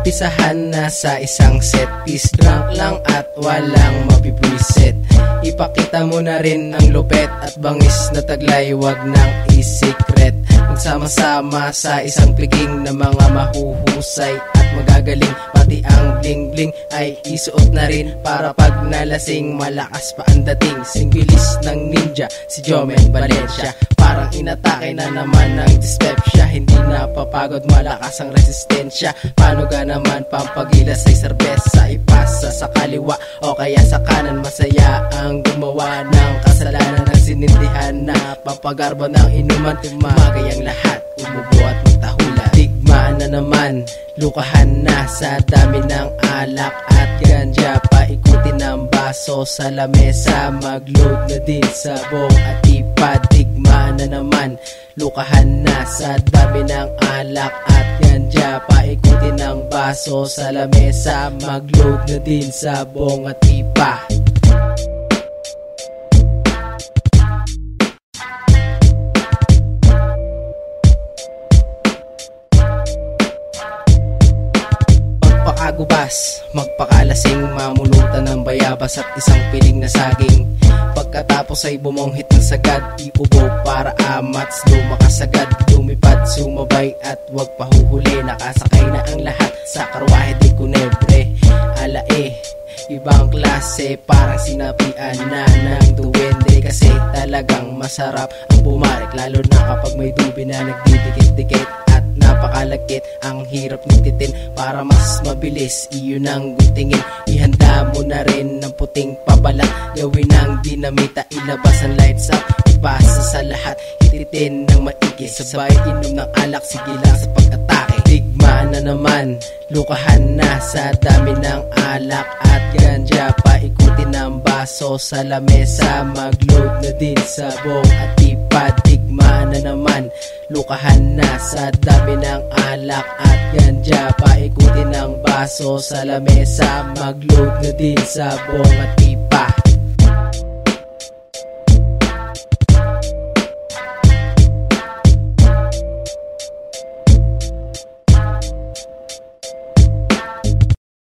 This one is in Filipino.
Umpisahan na sa isang set piece, drunk lang at walang mapipwisit. Ipakita mo na rin ang lupet at bangis na taglay, wag nang i-secret. Magsama-sama sa isang piging na mga mahuhusay at magagaling. Pati ang bling bling ay isuot na rin para pag nalasing malakas pa ang dating. Singbilis ng ninja si Jomel Valencia, parang inatake na naman ng dyspepsia. Hindi napapagod, malakas ang resistensya. Paano ga naman pampagilas ay serbesa, ipasa sa kaliwa o kaya sa kanan. Masaya ang gumawa ng kasalanan ng sinindihan na papagarbo ng inuman. Tumagay ang lahat, umubo at magtahula. Digmaan na naman, lukahan na sa dami ng alak at ganja. Paikutin ang baso sa lamesa, magload na din sa bong at ipa. Digmaan na naman, lukahan na sa dami ng alak at ganja. Paikutin ang baso sa lamesa, magload na din sa bong at ipa. Magpakagubas, magpakalasing, mamulutan ng bayabas at isang piling na saging. Pagkatapos ay bumonghit ng sagad, iubo para amats, lumakas agad, lumipad, sumabay at wag pahuhuli. Nakasakay na ang lahat sa karwahe di kunebre. Alae, ibang klase, parang sinapian na ng duwende. Kasi talagang masarap ang bumarik, lalo na kapag may dubi na nagdidikit-dikit at napakalagkit. Ang hirap nititin para mas mabilis, iyon ang guntingin. Ihanda mo na rin ng puting pabalat, gawin ang dinamita, ilabas ang lights up, ipasa sa lahat, hititin ng maigi. Sabay inom ng alak, sige lang sa pag-atake. Digmaan na naman, lukahan na sa dami ng alak at ganja. Paikutin ang baso sa lamesa, magload na din sa bong at ipa. Digmaan na naman, lukahan na sa dami ng alak at ganja. Paikutin ang baso sa lamesa, magload na din sa bong at ipa.